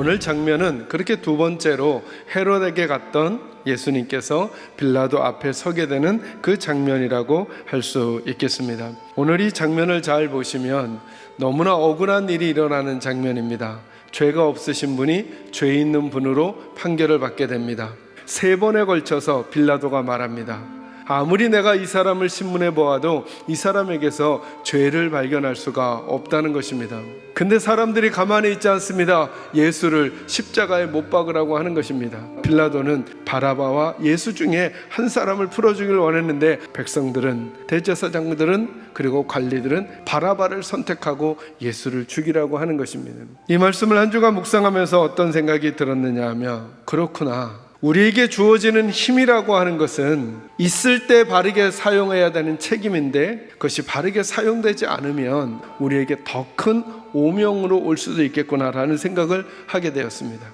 오늘 장면은 그렇게 두 번째로 헤롯에게 갔던 예수님께서 빌라도 앞에 서게 되는 그 장면이라고 할 수 있겠습니다. 오늘 이 장면을 잘 보시면 너무나 억울한 일이 일어나는 장면입니다. 죄가 없으신 분이 죄 있는 분으로 판결을 받게 됩니다. 3번에 걸쳐서 빌라도가 말합니다. 아무리 내가 이 사람을 신문해 보아도 이 사람에게서 죄를 발견할 수가 없다는 것입니다. 근데 사람들이 가만히 있지 않습니다. 예수를 십자가에 못 박으라고 하는 것입니다. 빌라도는 바라바와 예수 중에 한 사람을 풀어주길 원했는데 백성들은, 대제사장들은, 그리고 관리들은 바라바를 선택하고 예수를 죽이라고 하는 것입니다. 이 말씀을 한 주간 묵상하면서 어떤 생각이 들었느냐 하면, 그렇구나, 우리에게 주어지는 힘이라고 하는 것은 있을 때 바르게 사용해야 되는 책임인데, 그것이 바르게 사용되지 않으면 우리에게 더 큰 오명으로 올 수도 있겠구나라는 생각을 하게 되었습니다.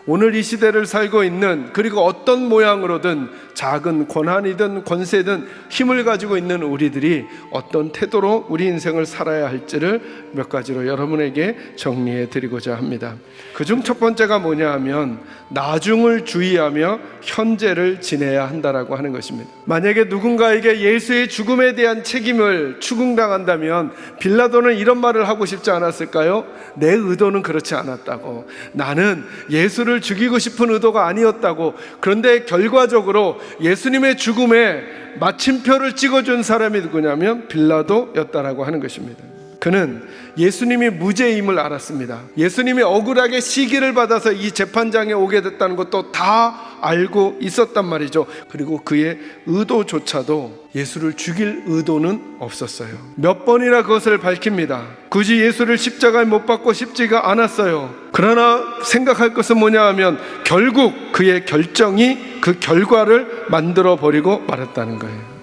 오늘 이 시대를 살고 있는, 그리고 어떤 모양으로든 작은 권한이든 권세든 힘을 가지고 있는 우리들이 어떤 태도로 우리 인생을 살아야 할지를 몇 가지로 여러분에게 정리해 드리고자 합니다. 그중 첫 번째가 뭐냐 하면, 나중을 주의하며 현재를 지내야 한다라고 하는 것입니다. 만약에 누군가에게 예수의 죽음에 대한 책임을 추궁당한다면 빌라도는 이런 말을 하고 싶지 않았을까요? 내 의도는 그렇지 않았다고, 나는 예수를 죽이고 싶은 의도가 아니었다고. 그런데 결과적으로 예수님의 죽음에 마침표를 찍어준 사람이 누구냐면 빌라도였다라고 하는 것입니다. 그는 예수님이 무죄임을 알았습니다. 예수님이 억울하게 시기를 받아서 이 재판장에 오게 됐다는 것도 다 알고 있었단 말이죠. 그리고 그의 의도조차도 예수를 죽일 의도는 없었어요. 몇 번이나 그것을 밝힙니다. 굳이 예수를 십자가에 못 박고 싶지가 않았어요. 그러나 생각할 것은 뭐냐 하면, 결국 그의 결정이 그 결과를 만들어 버리고 말았다는 거예요.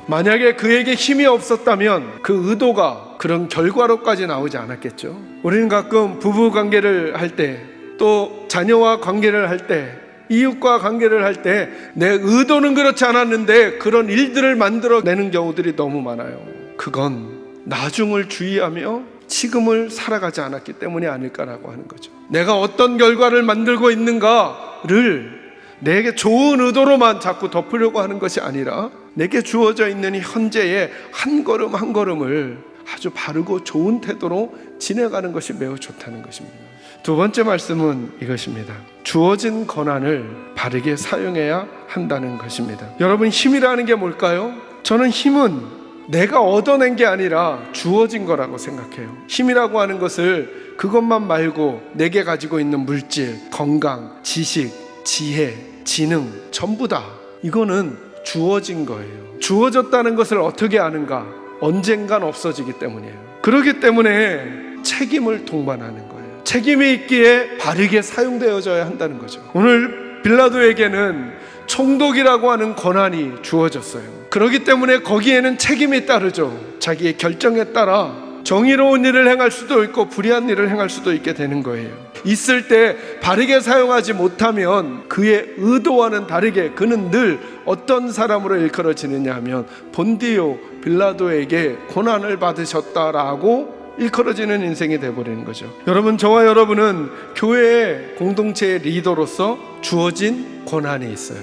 만약에 그에게 힘이 없었다면 그 의도가 그런 결과로까지 나오지 않았겠죠. 우리는 가끔 부부 관계를 할 때, 또 자녀와 관계를 할 때, 이웃과 관계를 할 때 내 의도는 그렇지 않았는데 그런 일들을 만들어내는 경우들이 너무 많아요. 그건 나중을 주의하며 지금을 살아가지 않았기 때문이 아닐까라고 하는 거죠. 내가 어떤 결과를 만들고 있는가를 내게 좋은 의도로만 자꾸 덮으려고 하는 것이 아니라, 내게 주어져 있는 이 현재의 한 걸음 한 걸음을 아주 바르고 좋은 태도로 지내가는 것이 매우 좋다는 것입니다. 두 번째 말씀은 이것입니다. 주어진 권한을 바르게 사용해야 한다는 것입니다. 여러분, 힘이라는 게 뭘까요? 저는 힘은 내가 얻어낸 게 아니라 주어진 거라고 생각해요. 힘이라고 하는 것을 그것만 말고 내게 가지고 있는 물질, 건강, 지식, 지혜, 지능, 전부 다 이거는 주어진 거예요. 주어졌다는 것을 어떻게 아는가? 언젠간 없어지기 때문이에요. 그렇기 때문에 책임을 동반하는 거예요. 책임이 있기에 바르게 사용되어져야 한다는 거죠. 오늘 빌라도에게는 총독이라고 하는 권한이 주어졌어요. 그렇기 때문에 거기에는 책임이 따르죠. 자기의 결정에 따라 정의로운 일을 행할 수도 있고 불의한 일을 행할 수도 있게 되는 거예요. 있을 때 바르게 사용하지 못하면 그의 의도와는 다르게 그는 늘 어떤 사람으로 일컬어지느냐 하면, 본디오 빌라도에게 고난을 받으셨다라고 일컬어지는 인생이 되어버리는 거죠. 여러분, 저와 여러분은 교회의 공동체의 리더로서 주어진 권한이 있어요.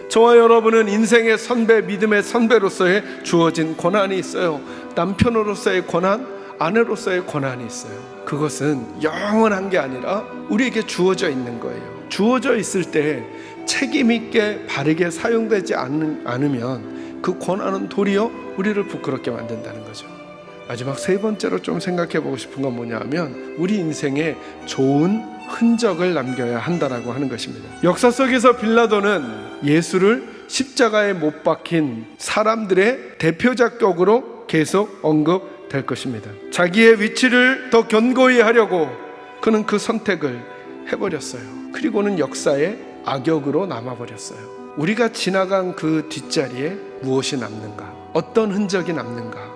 저와 여러분은 인생의 선배, 믿음의 선배로서의 주어진 권한이 있어요. 남편으로서의 권한, 아내로서의 권한이 있어요. 그것은 영원한 게 아니라 우리에게 주어져 있는 거예요. 주어져 있을 때 책임 있게 바르게 사용되지 않으면 그 권한은 도리어 우리를 부끄럽게 만든다는 거죠. 마지막 세 번째로 좀 생각해 보고 싶은 건 뭐냐 하면, 우리 인생에 좋은 흔적을 남겨야 한다라고 하는 것입니다. 역사 속에서 빌라도는 예수를 십자가에 못 박힌 사람들의 대표작격으로 계속 언급될 것입니다. 자기의 위치를 더 견고히 하려고 그는 그 선택을 해버렸어요. 그리고는 역사의 악역으로 남아버렸어요. 우리가 지나간 그 뒷자리에 무엇이 남는가? 어떤 흔적이 남는가?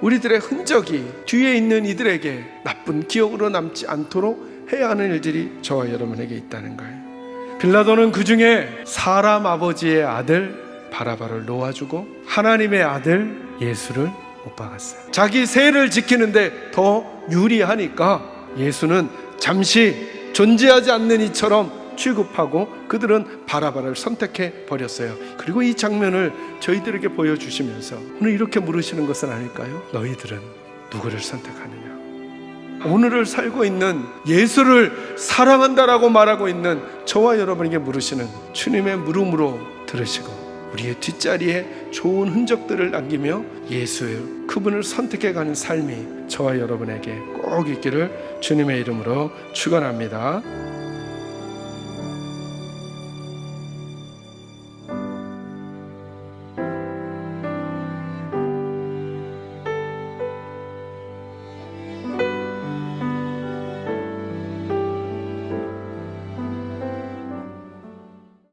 우리들의 흔적이 뒤에 있는 이들에게 나쁜 기억으로 남지 않도록 해야 하는 일들이 저와 여러분에게 있다는 거예요. 빌라도는 그 중에 사람 아버지의 아들 바라바를 놓아주고 하나님의 아들 예수를 못 박았어요. 자기 세를 지키는데 더 유리하니까 예수는 잠시 존재하지 않는 이처럼 취급하고 그들은 바라바를 선택해 버렸어요. 그리고 이 장면을 저희들에게 보여주시면서 오늘 이렇게 물으시는 것은 아닐까요? 너희들은 누구를 선택하느냐? 오늘을 살고 있는, 예수를 사랑한다라고 말하고 있는 저와 여러분에게 물으시는 주님의 물음으로 들으시고 우리의 뒷자리에 좋은 흔적들을 남기며 예수, 그분을 선택해가는 삶이 저와 여러분에게 꼭 있기를 주님의 이름으로 축원합니다.